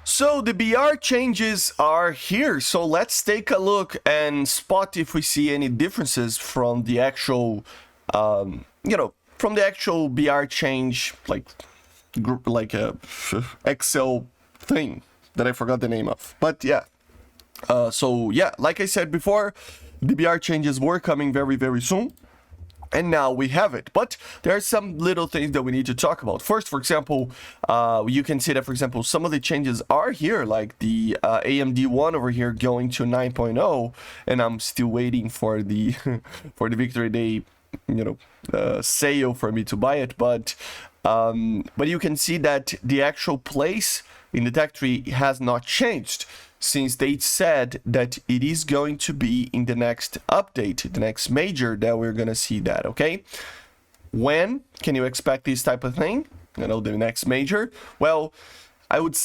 So the BR changes are here. So let's take a look and spot if we see any differences from the actual, from the actual BR change, like group, like a Excel thing that I forgot the name of. But yeah, so yeah, like I said before, the BR changes were coming very, very soon. And now we have it. But there are some little things that we need to talk about. First, for example, you can see that, for example, some of the changes are here, like the AMD one over here going to 9.0, and I'm still waiting for the for the Victory Day, sale for me to buy it. But you can see that the actual place in the tech tree has not changed, since they said that it is going to be in the next update, the next major that we're gonna see that, okay? When can you expect this type of thing? The next major? Well, I would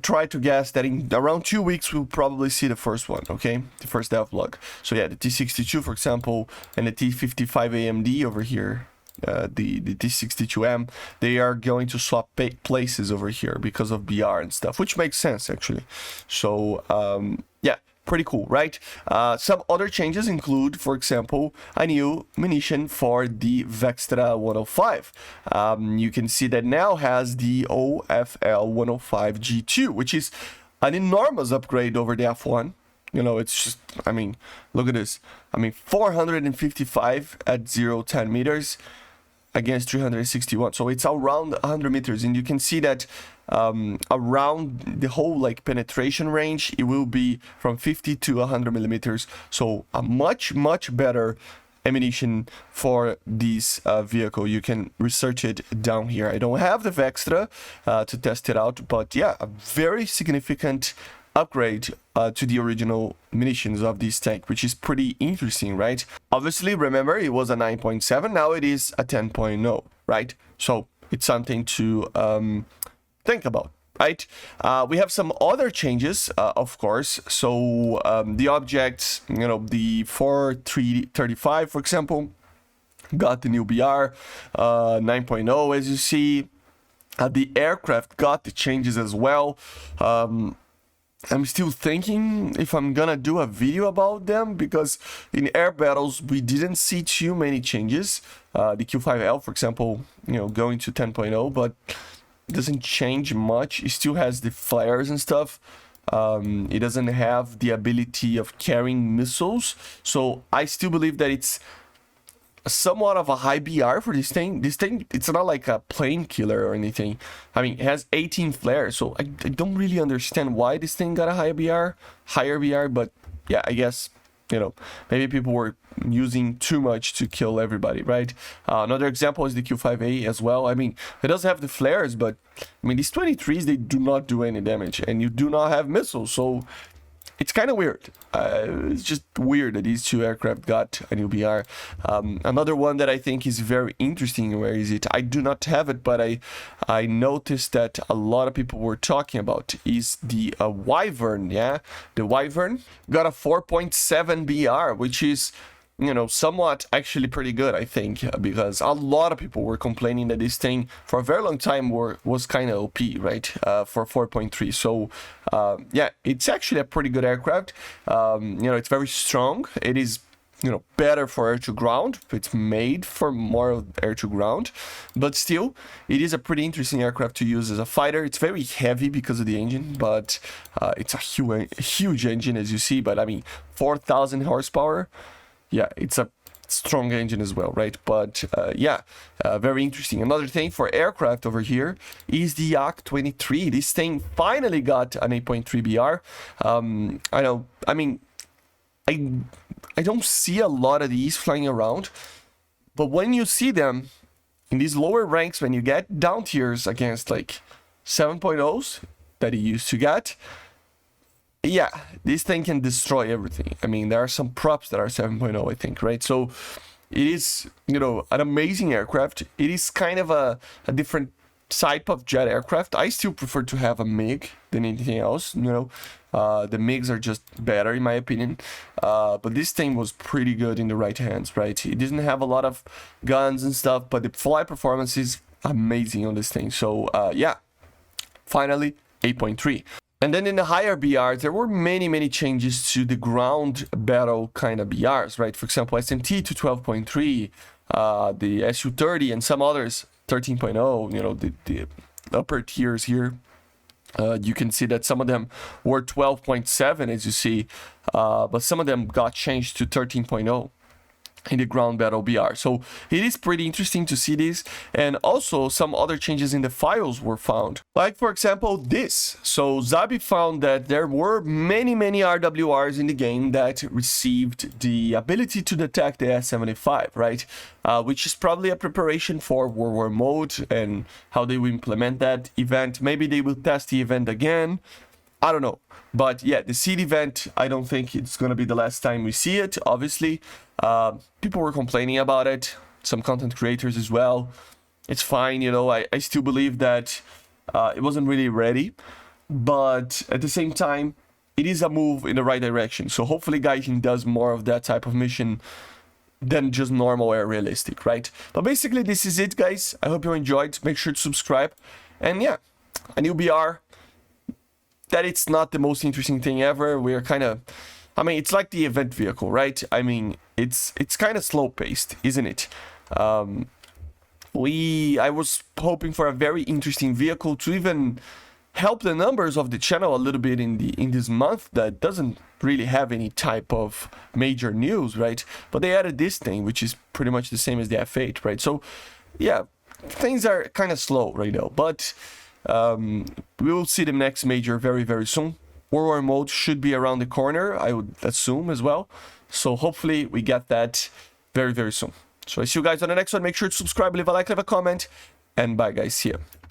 try to guess that in around 2 weeks we'll probably see the first one, okay? The first devlog. So yeah, the T62, for example, and the T55 AMD over here, the T62M, they are going to swap places over here because of BR and stuff, which makes sense actually. So yeah, pretty cool, right? Some other changes include, for example, a new munition for the Vextra 105. You can see that now has the OFL 105 G2, which is an enormous upgrade over the F1. It's just, look at this. 455 at 0-10 meters against 361. So it's around 100 meters. And you can see that around the whole penetration range, it will be from 50 to 100 millimeters. So a much, much better ammunition for this vehicle. You can research it down here. I don't have the Vextra to test it out, but yeah, a very significant upgrade to the original munitions of this tank, which is pretty interesting, right? Obviously, remember, it was a 9.7, now it is a 10.0, right? So it's something to think about, right? We have some other changes, of course. So the objects, the 4335, for example, got the new BR 9.0, as you see. The aircraft got the changes as well. I'm still thinking if I'm gonna do a video about them, because in air battles we didn't see too many changes. The Q5L, for example, going to 10.0, but it doesn't change much. It still has the flares and stuff. It doesn't have the ability of carrying missiles, so I still believe that it's somewhat of a high BR for this thing. This thing, it's not like a plane killer or anything. It has 18 flares, so I don't really understand why this thing got a higher BR, but yeah, I guess, maybe people were using too much to kill everybody, right? Another example is the Q5A as well. It does have the flares, but these 23s, they do not do any damage, and you do not have missiles, so it's kind of weird. It's just weird that these two aircraft got a new BR. Another one that I think is very interesting, where is it? I do not have it, but I noticed that a lot of people were talking about is the Wyvern, yeah? The Wyvern got a 4.7 BR, which is, somewhat actually pretty good, I think, because a lot of people were complaining that this thing for a very long time was kind of OP, right? For 4.3. So yeah, it's actually a pretty good aircraft. It's very strong. It is, better for air to ground. It's made for more air to ground, but still, it is a pretty interesting aircraft to use as a fighter. It's very heavy because of the engine, but it's a huge engine, as you see. But 4,000 horsepower. Yeah, it's a strong engine as well, right? But yeah, very interesting. Another thing for aircraft over here is the Yak-23. This thing finally got an 8.3 BR. I know, I don't see a lot of these flying around, but when you see them in these lower ranks, when you get down tiers against 7.0s that you used to get, yeah, this thing can destroy everything. There are some props that are 7.0, I think, right? So it is, an amazing aircraft. It is kind of a different type of jet aircraft. I still prefer to have a MiG than anything else, the MiGs are just better in my opinion. But this thing was pretty good in the right hands, right? It didn't have a lot of guns and stuff, but the flight performance is amazing on this thing. So yeah, finally, 8.3. And then in the higher BRs, there were many changes to the ground battle kind of BRs, right? For example, SMT to 12.3, the SU-30 and some others 13.0, you know, the upper tiers here. You can see that some of them were 12.7, as you see, but some of them got changed to 13.0 in the ground battle BR. So it is pretty interesting to see this, and also some other changes in the files were found. Like for example this. So Zabi found that there were many RWRs in the game that received the ability to detect the S-75, right? Which is probably a preparation for World War mode and how they will implement that event. Maybe they will test the event again. I don't know. But yeah, the seed event, I don't think it's going to be the last time we see it, obviously. People were complaining about it, some content creators as well. It's fine, you know, I still believe that it wasn't really ready. But at the same time, it is a move in the right direction. So hopefully Gaijin does more of that type of mission than just normal air realistic, right? But basically, this is it, guys. I hope you enjoyed. Make sure to subscribe. And yeah, a new BR. That it's not the most interesting thing ever. We are kind of, I mean, it's like the event vehicle, right? I mean, it's kind of slow paced, isn't it? I was hoping for a very interesting vehicle to even help the numbers of the channel a little bit in this month that doesn't really have any type of major news, right? But they added this thing, which is pretty much the same as the F8, right? So yeah, things are kind of slow right now, but we will see the next major very soon. World War mode should be around the corner, I would assume as well. So hopefully we get that very soon. So I see you guys on the next one. Make sure to subscribe, leave a like, leave a comment, and bye guys. See ya.